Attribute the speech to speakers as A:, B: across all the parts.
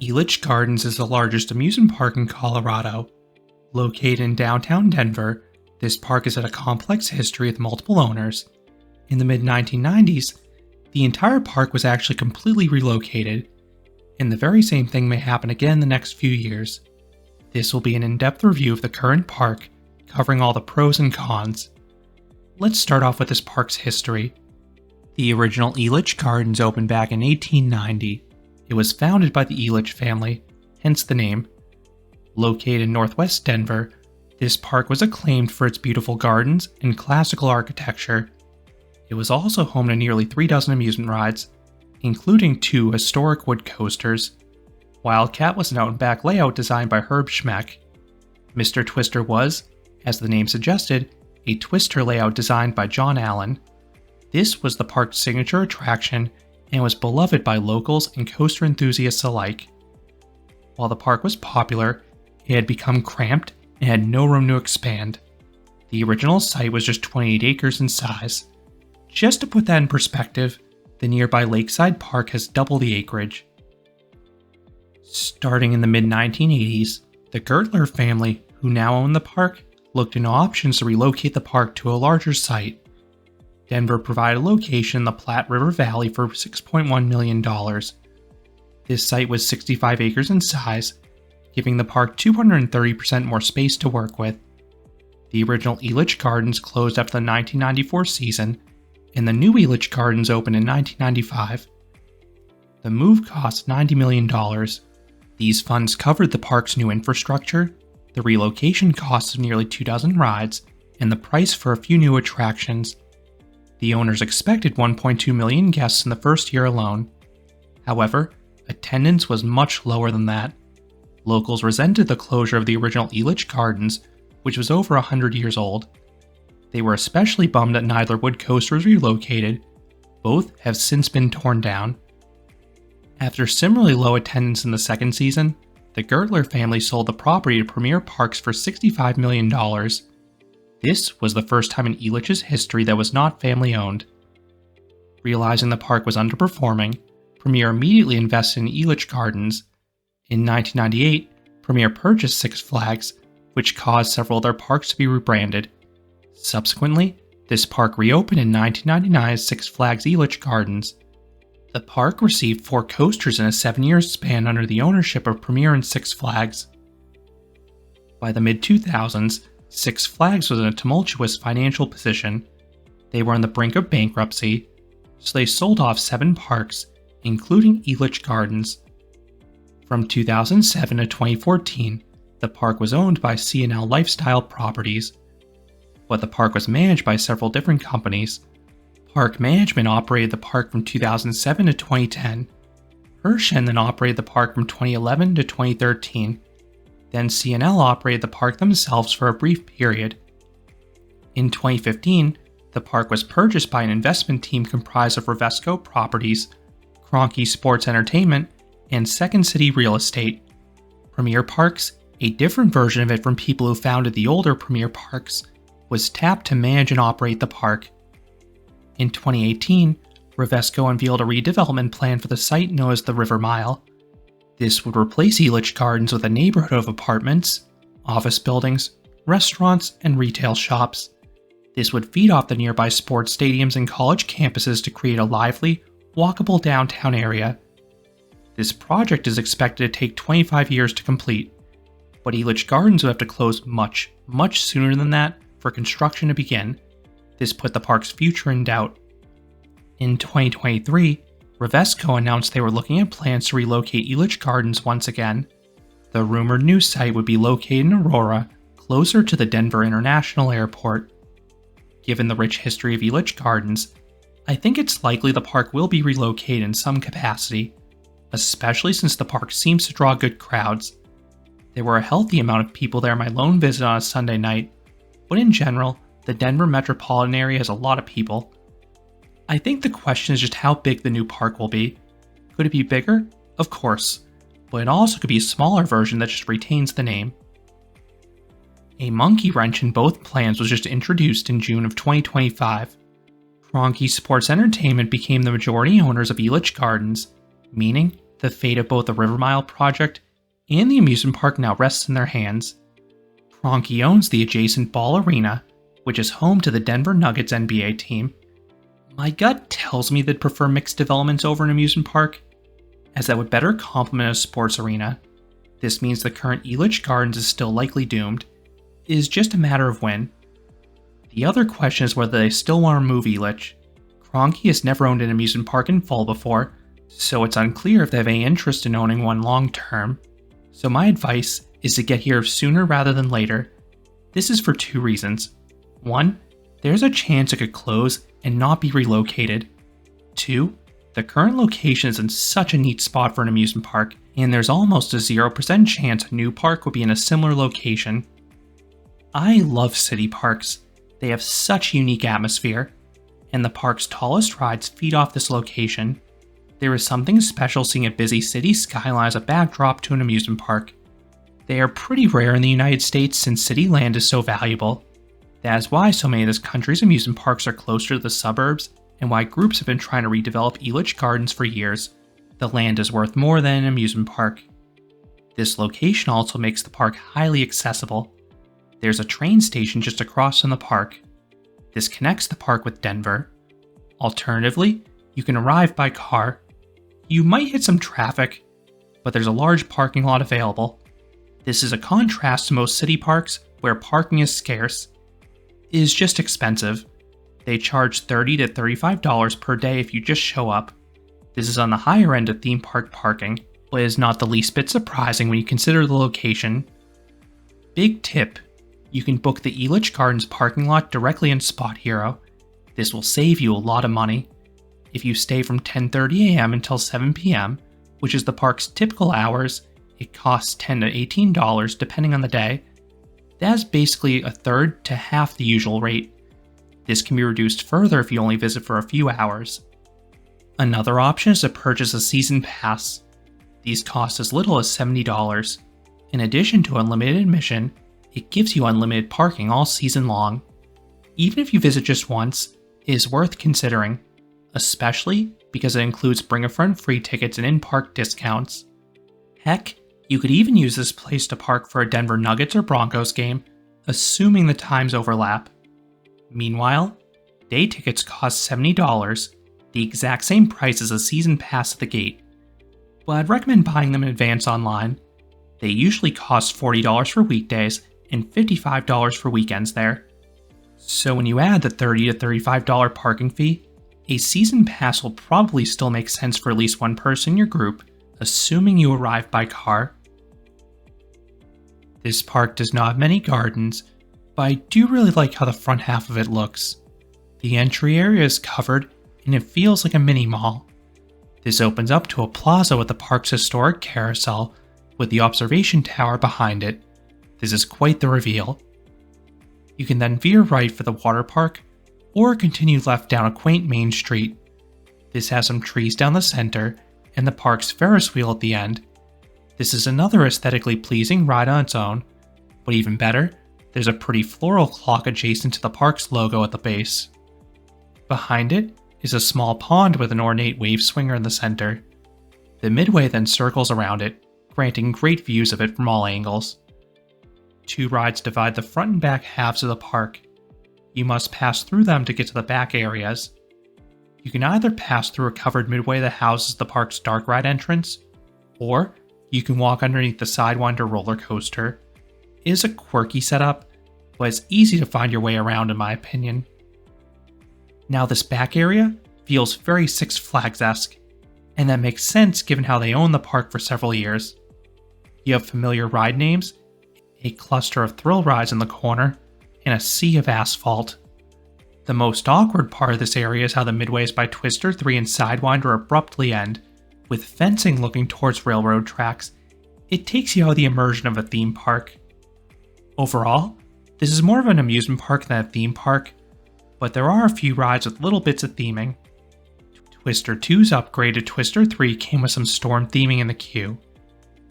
A: Elitch Gardens is the largest amusement park in Colorado. Located in downtown Denver, this park has had a complex history with multiple owners. In the mid-1990s, the entire park was actually completely relocated, and the very same thing may happen again in the next few years. This will be an in-depth review of the current park, covering all the pros and cons. Let's start off with this park's history. The original Elitch Gardens opened back in 1890. It was founded by the Elitch family, hence the name. Located in northwest Denver, this park was acclaimed for its beautiful gardens and classical architecture. It was also home to nearly 3 dozen amusement rides, including 2 historic wood coasters. Wildcat was an out-and-back layout designed by Herb Schmeck. Mr. Twister was, as the name suggested, a twister layout designed by John Allen. This was the park's signature attraction and was beloved by locals and coaster enthusiasts alike. While the park was popular, it had become cramped and had no room to expand. The original site was just 28 acres in size. Just to put that in perspective, the nearby Lakeside Park has double the acreage. Starting in the mid-1980s, the Gertler family, who now own the park, looked into options to relocate the park to a larger site. Denver provided a location in the Platte River Valley for $6.1 million. This site was 65 acres in size, giving the park 230% more space to work with. The original Elitch Gardens closed after the 1994 season, and the new Elitch Gardens opened in 1995. The move cost $90 million. These funds covered the park's new infrastructure, the relocation costs of nearly 2 dozen rides, and the price for a few new attractions. The owners expected 1.2 million guests in the first year alone. However, attendance was much lower than that. Locals resented the closure of the original Elitch Gardens, which was over 100 years old. They were especially bummed that neither wood coaster was relocated. Both have since been torn down. After similarly low attendance in the second season, the Gertler family sold the property to Premier Parks for $65 million. This was the first time in Elitch's history that was not family-owned. Realizing the park was underperforming, Premier immediately invested in Elitch Gardens. In 1998, Premier purchased Six Flags, which caused several other parks to be rebranded. Subsequently, this park reopened in 1999 as Six Flags Elitch Gardens. The park received 4 coasters in a 7-year span under the ownership of Premier and Six Flags. By the mid-2000s, Six Flags was in a tumultuous financial position. They were on the brink of bankruptcy, so they sold off 7 parks, including Elitch Gardens. From 2007 to 2014, the park was owned by C&L Lifestyle Properties, but the park was managed by several different companies. Park Management operated the park from 2007 to 2010. Hershen then operated the park from 2011 to 2013. Then C&L operated the park themselves for a brief period. In 2015, the park was purchased by an investment team comprised of Revesco Properties, Kroenke Sports Entertainment, and Second City Real Estate. Premier Parks, a different version of it from people who founded the older Premier Parks, was tapped to manage and operate the park. In 2018, Revesco unveiled a redevelopment plan for the site known as the River Mile. This would replace Elitch Gardens with a neighborhood of apartments, office buildings, restaurants, and retail shops. This would feed off the nearby sports stadiums and college campuses to create a lively, walkable downtown area. This project is expected to take 25 years to complete, but Elitch Gardens would have to close much sooner than that for construction to begin. This put the park's future in doubt. In 2023, Revesco announced they were looking at plans to relocate Elitch Gardens once again. The rumored new site would be located in Aurora, closer to the Denver International Airport. Given the rich history of Elitch Gardens, I think it's likely the park will be relocated in some capacity, especially since the park seems to draw good crowds. There were a healthy amount of people there on my lone visit on a Sunday night, but in general, the Denver metropolitan area has a lot of people. I think the question is just how big the new park will be. Could it be bigger? Of course, but it also could be a smaller version that just retains the name. A monkey wrench in both plans was just introduced in June of 2025. Kroenke Sports Entertainment became the majority owners of Elitch Gardens, meaning The fate of both the River Mile project and the amusement park now rests in their hands. Kroenke owns the adjacent Ball Arena, which is home to the Denver Nuggets NBA team. My gut tells me they'd prefer mixed developments over an amusement park, as that would better complement a sports arena. This means the current Elitch Gardens is still likely doomed. It is just a matter of when. The other question is whether they still want to remove Elitch. Kroenke has never owned an amusement park in full before, so it's unclear if they have any interest in owning one long term. So my advice is to get here sooner rather than later. This is for two reasons. One, there's a chance it could close and not be relocated. Two, the current location is in such a neat spot for an amusement park, and there's almost a 0% chance a new park would be in a similar location. I love city parks. They have such a unique atmosphere, and the park's tallest rides feed off this location. There is something special seeing a busy city skyline as a backdrop to an amusement park. They are pretty rare in the United States since city land is so valuable. That is why so many of this country's amusement parks are closer to the suburbs, and why groups have been trying to redevelop Elitch Gardens for years. The land is worth more than an amusement park. This location also makes the park highly accessible. There's a train station just across from the park. This connects the park with Denver. Alternatively, you can arrive by car. You might hit some traffic, but there's a large parking lot available. This is a contrast to most city parks where parking is scarce. It is just expensive. They charge $30 to $35 per day if you just show up. This is on the higher end of theme park parking, but is not the least bit surprising when you consider the location. Big tip: you can book the Elitch Gardens parking lot directly in Spot Hero. This will save you a lot of money. If you stay from 10:30 a.m. until 7 p.m., which is the park's typical hours, it costs $10 to $18 depending on the day. That's basically a third to half the usual rate. This can be reduced further if you only visit for a few hours. Another option is to purchase a season pass. These cost as little as $70. In addition to unlimited admission, it gives you unlimited parking all season long. Even if you visit just once, it is worth considering, especially because it includes bring-a-friend free tickets and in-park discounts. Heck, you could even use this place to park for a Denver Nuggets or Broncos game, assuming the times overlap. Meanwhile, day tickets cost $70, the exact same price as a season pass at the gate. But I'd recommend buying them in advance online. They usually cost $40 for weekdays and $55 for weekends there. So when you add the $30 to $35 parking fee, a season pass will probably still make sense for at least one person in your group, assuming you arrive by car. This park does not have many gardens, but I do really like how the front half of it looks. The entry area is covered, and it feels like a mini mall. This opens up to a plaza with the park's historic carousel, with the observation tower behind it. This is quite the reveal. You can then veer right for the water park, or continue left down a quaint main street. This has some trees down the center, and the park's Ferris wheel at the end. This is another aesthetically pleasing ride on its own, but even better, there's a pretty floral clock adjacent to the park's logo at the base. Behind it is a small pond with an ornate wave swinger in the center. The midway then circles around it, granting great views of it from all angles. Two rides divide the front and back halves of the park. You must pass through them to get to the back areas. You can either pass through a covered midway that houses the park's dark ride entrance, or you can walk underneath the Sidewinder roller coaster. It is a quirky setup, but it's easy to find your way around in my opinion. Now this back area feels very Six Flags-esque, and that makes sense given how they owned the park for several years. You have familiar ride names, a cluster of thrill rides in the corner, and a sea of asphalt. The most awkward part of this area is how the midways by Twister 3 and Sidewinder abruptly end, with fencing looking towards railroad tracks. It takes you out of the immersion of a theme park. Overall, this is more of an amusement park than a theme park, but there are a few rides with little bits of theming. Twister 2's upgrade to Twister 3 came with some storm theming in the queue.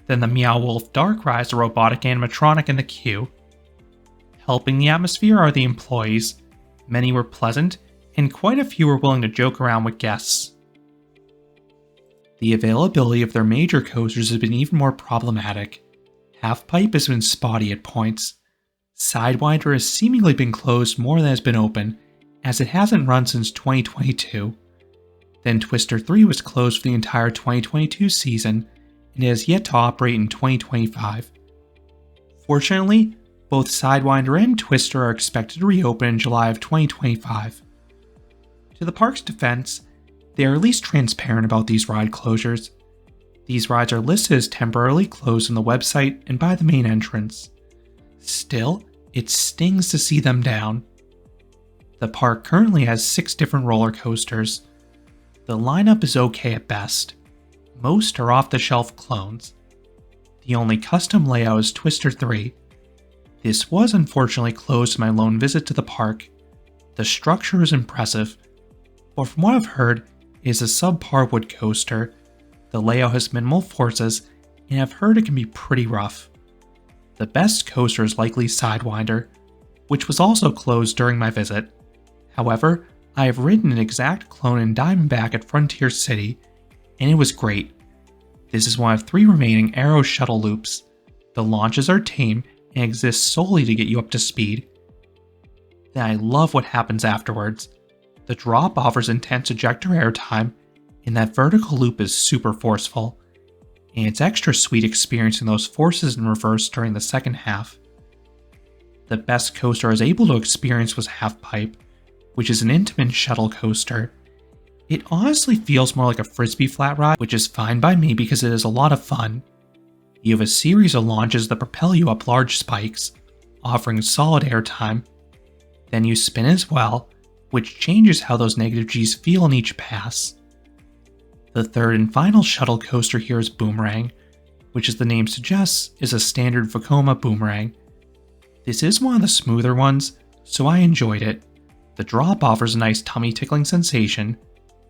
A: Then the Meow Wolf Dark rides a robotic animatronic in the queue. Helping the atmosphere are the employees. Many were pleasant, and quite a few were willing to joke around with guests. The availability of their major coasters has been even more problematic. Half Pipe has been spotty at points. Sidewinder has seemingly been closed more than has been open, as it hasn't run since 2022. Then Twister 3 was closed for the entire 2022 season, and it has yet to operate in 2025. Fortunately, both Sidewinder and Twister are expected to reopen in July of 2025. To the park's defense, they are at least transparent about these ride closures. These rides are listed as temporarily closed on the website and by the main entrance. Still, it stings to see them down. The park currently has 6 different roller coasters. The lineup is okay at best. Most are off-the-shelf clones. The only custom layout is Twister 3. This was unfortunately closed in my lone visit to the park. The structure is impressive, but from what I've heard, it is a subpar wood coaster. The layout has minimal forces, and I've heard it can be pretty rough. The best coaster is likely Sidewinder, which was also closed during my visit. However, I have ridden an exact clone in Diamondback at Frontier City, and it was great. This is one of 3 remaining Arrow shuttle loops. The launches are tame and exist solely to get you up to speed. Then I love what happens afterwards. The drop offers intense ejector airtime, and that vertical loop is super forceful, and it's extra sweet experiencing those forces in reverse during the second half. The best coaster I was able to experience was Half Pipe, which is an intimate shuttle coaster. It honestly feels more like a frisbee flat ride, which is fine by me because it is a lot of fun. You have a series of launches that propel you up large spikes, offering solid airtime. Then you spin as well, which changes how those negative Gs feel in each pass. The third and final shuttle coaster here is Boomerang, which as the name suggests is a standard Vekoma boomerang. This is one of the smoother ones, so I enjoyed it. The drop offers a nice tummy tickling sensation,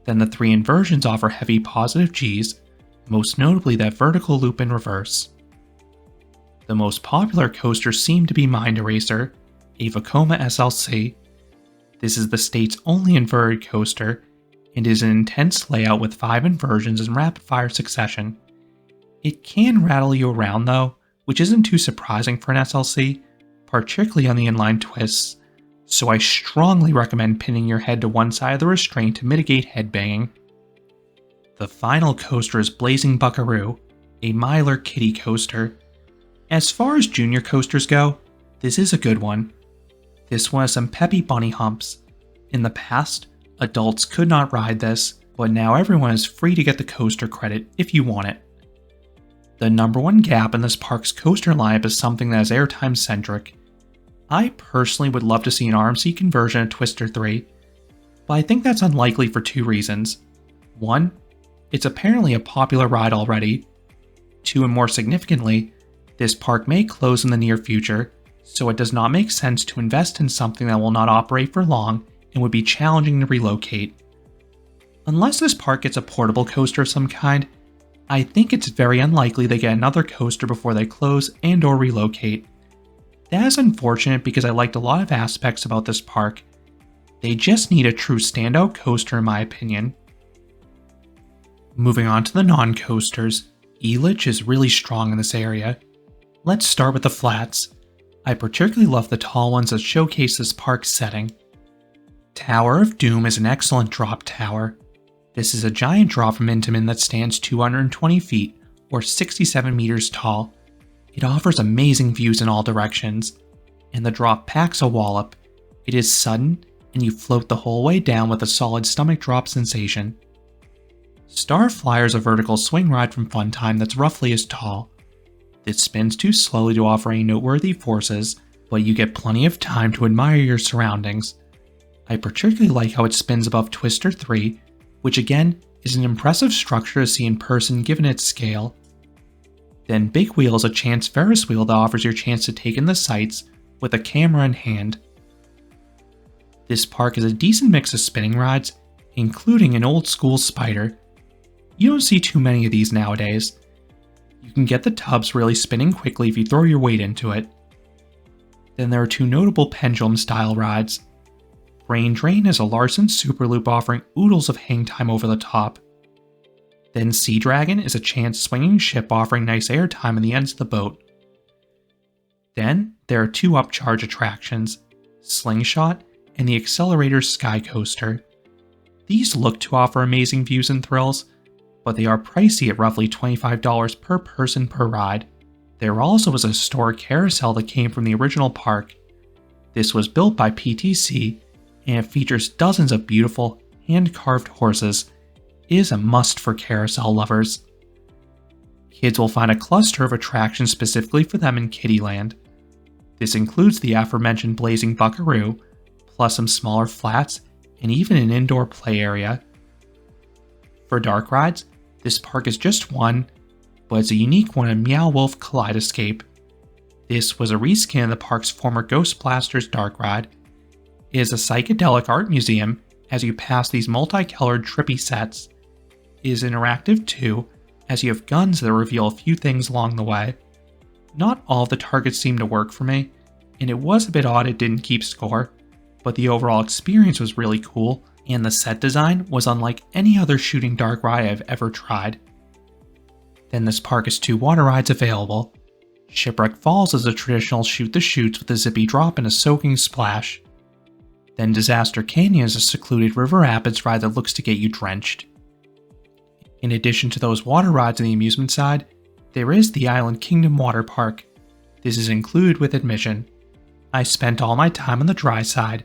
A: then the 3 inversions offer heavy positive Gs, most notably that vertical loop in reverse. The most popular coasters seem to be Mind Eraser, a Vekoma SLC. This is the state's only inverted coaster, and is an intense layout with 5 inversions in rapid-fire succession. It can rattle you around though, which isn't too surprising for an SLC, particularly on the inline twists, so I strongly recommend pinning your head to one side of the restraint to mitigate headbanging. The final coaster is Blazing Buckaroo, a Mylar kiddie coaster. As far as junior coasters go, this is a good one. This one has some peppy bunny humps. In the past, adults could not ride this, but now everyone is free to get the coaster credit if you want it. The number one gap in this park's coaster lineup is something that is airtime centric. I personally would love to see an RMC conversion of Twister 3, but I think that's unlikely for 2 reasons. 1, it's apparently a popular ride already. 2, and more significantly, this park may close in the near future, so it does not make sense to invest in something that will not operate for long and would be challenging to relocate. Unless this park gets a portable coaster of some kind, I think it's very unlikely they get another coaster before they close and/or relocate. That is unfortunate because I liked a lot of aspects about this park. They just need a true standout coaster in my opinion. Moving on to the non-coasters, Elitch is really strong in this area. Let's start with the flats. I particularly love the tall ones that showcase this park's setting. Tower of Doom is an excellent drop tower. This is a giant drop from Intamin that stands 220 feet, or 67 meters tall. It offers amazing views in all directions, and the drop packs a wallop. It is sudden, and you float the whole way down with a solid stomach drop sensation. Starflyer is a vertical swing ride from Funtime that's roughly as tall. It spins too slowly to offer any noteworthy forces, but you get plenty of time to admire your surroundings. I particularly like how it spins above Twister 3, which again is an impressive structure to see in person given its scale. Then Big Wheel is a chance Ferris wheel that offers your chance to take in the sights with a camera in hand. This park is a decent mix of spinning rides, including an old school spider. You don't see too many of these nowadays. You can get the tubs really spinning quickly if you throw your weight into it. Then there are 2 notable pendulum style rides. Brain Drain is a Larson Superloop offering oodles of hang time over the top. Then Sea Dragon is a chance swinging ship offering nice airtime in the ends of the boat. Then there are 2 upcharge attractions, Slingshot and the Accelerator Sky Coaster. These look to offer amazing views and thrills, but they are pricey at roughly $25 per person per ride. There also is a historic carousel that came from the original park. This was built by PTC, and it features dozens of beautiful, hand-carved horses. It is a must for carousel lovers. Kids will find a cluster of attractions specifically for them in Kiddyland. This includes the aforementioned Blazing Buckaroo, plus some smaller flats, and even an indoor play area. For dark rides, this park is just one, but it's a unique one in Meow Wolf Kaleidoscape. This was a reskin of the park's former Ghost Blasters dark ride. It is a psychedelic art museum as you pass these multicolored trippy sets. It is interactive too, as you have guns that reveal a few things along the way. Not all of the targets seemed to work for me, and it was a bit odd it didn't keep score, but the overall experience was really cool, and the set design was unlike any other shooting dark ride I've ever tried. Then this park has 2 water rides available. Shipwreck Falls is a traditional shoot the chutes with a zippy drop and a soaking splash. Then Disaster Canyon is a secluded river rapids ride that looks to get you drenched. In addition to those water rides on the amusement side, there is the Island Kingdom Water Park. This is included with admission. I spent all my time on the dry side,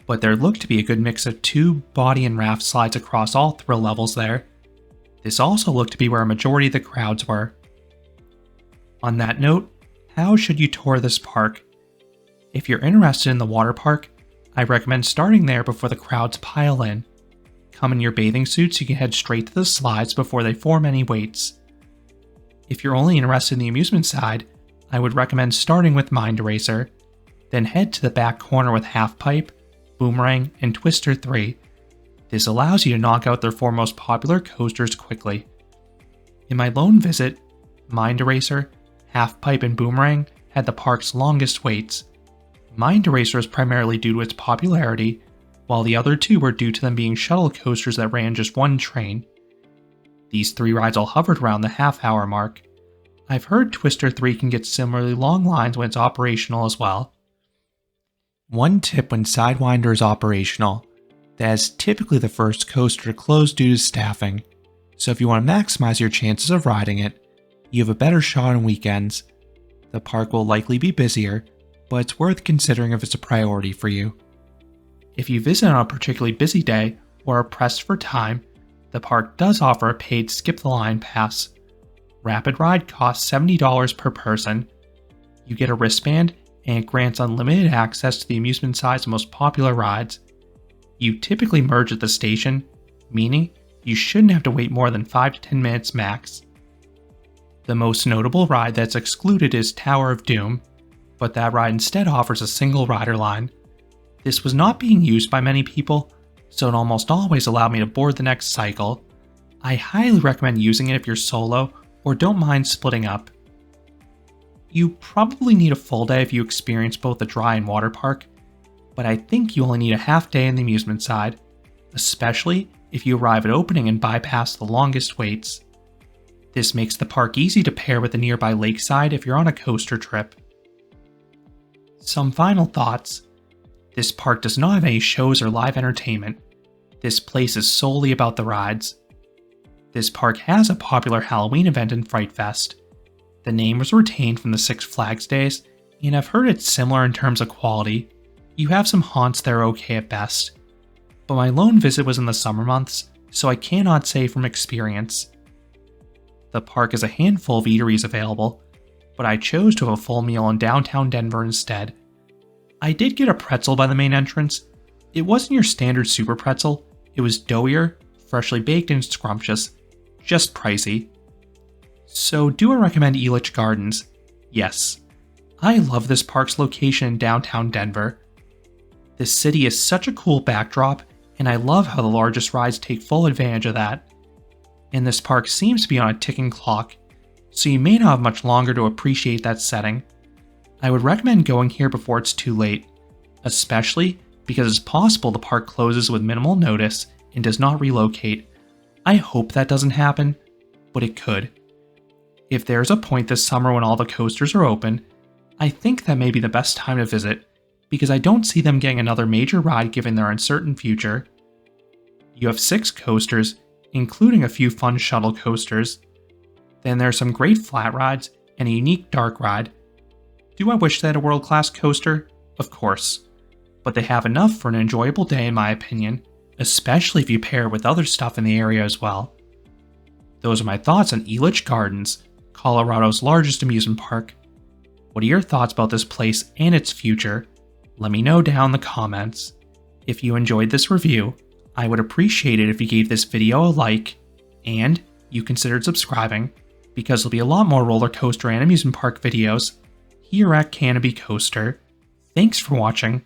A: but there looked to be a good mix of tube, body, and raft slides across all thrill levels there. This also looked to be where a majority of the crowds were. On that note, how should you tour this park? If you're interested in the water park, I recommend starting there before the crowds pile in. Come in your bathing suits so you can head straight to the slides before they form any waits. If you're only interested in the amusement side, I would recommend starting with Mind Eraser, then head to the back corner with Half Pipe, Boomerang, and Twister 3. This allows you to knock out their 4 most popular coasters quickly. In my lone visit, Mind Eraser, Half Pipe, and Boomerang had the park's longest waits. Mind Eraser is primarily due to its popularity, while the other 2 were due to them being shuttle coasters that ran just 1 train. These 3 rides all hovered around the half-hour mark. I've heard Twister 3 can get similarly long lines when it's operational as well. One tip when Sidewinder is operational: that is typically the first coaster to close due to staffing, so if you want to maximize your chances of riding it, you have a better shot on weekends. The park will likely be busier, but it's worth considering if it's a priority for you. If you visit on a particularly busy day or are pressed for time, the park does offer a paid Skip the Line pass. Rapid Ride costs $70 per person. You get a wristband, and it grants unlimited access to the amusement side's most popular rides. You typically merge at the station, meaning you shouldn't have to wait more than 5 to 10 minutes max. The most notable ride that's excluded is Tower of Doom, but that ride instead offers a single rider line. This was not being used by many people, so it almost always allowed me to board the next cycle. I highly recommend using it if you're solo or don't mind splitting up. You probably need a full day if you experience both the dry and water park, but I think you only need a half day in the amusement side, especially if you arrive at opening and bypass the longest waits. This makes the park easy to pair with the nearby lakeside if you're on a coaster trip. Some final thoughts. This park does not have any shows or live entertainment. This place is solely about the rides. This park has a popular Halloween event in Fright Fest. The name was retained from the Six Flags days, and I've heard it's similar in terms of quality. You have some haunts that are okay at best. But my lone visit was in the summer months, so I cannot say from experience. The park has a handful of eateries available, but I chose to have a full meal in downtown Denver instead. I did get a pretzel by the main entrance. It wasn't your standard super pretzel, it was doughier, freshly baked, and scrumptious. Just pricey. So do I recommend Elitch Gardens? Yes. I love this park's location in downtown Denver. This city is such a cool backdrop, and I love how the largest rides take full advantage of that. And this park seems to be on a ticking clock, so you may not have much longer to appreciate that setting. I would recommend going here before it's too late, especially because it's possible the park closes with minimal notice and does not relocate. I hope that doesn't happen, but it could. If there's a point this summer when all the coasters are open, I think that may be the best time to visit, because I don't see them getting another major ride given their uncertain future. You have 6 coasters, including a few fun shuttle coasters. Then there are some great flat rides and a unique dark ride. Do I wish they had a world-class coaster? Of course. But they have enough for an enjoyable day in my opinion, especially if you pair it with other stuff in the area as well. Those are my thoughts on Elitch Gardens, Colorado's largest amusement park. What are your thoughts about this place and its future? Let me know down in the comments. If you enjoyed this review, I would appreciate it if you gave this video a like, and you considered subscribing, because there'll be a lot more roller coaster and amusement park videos here at Canopy Coaster. Thanks for watching.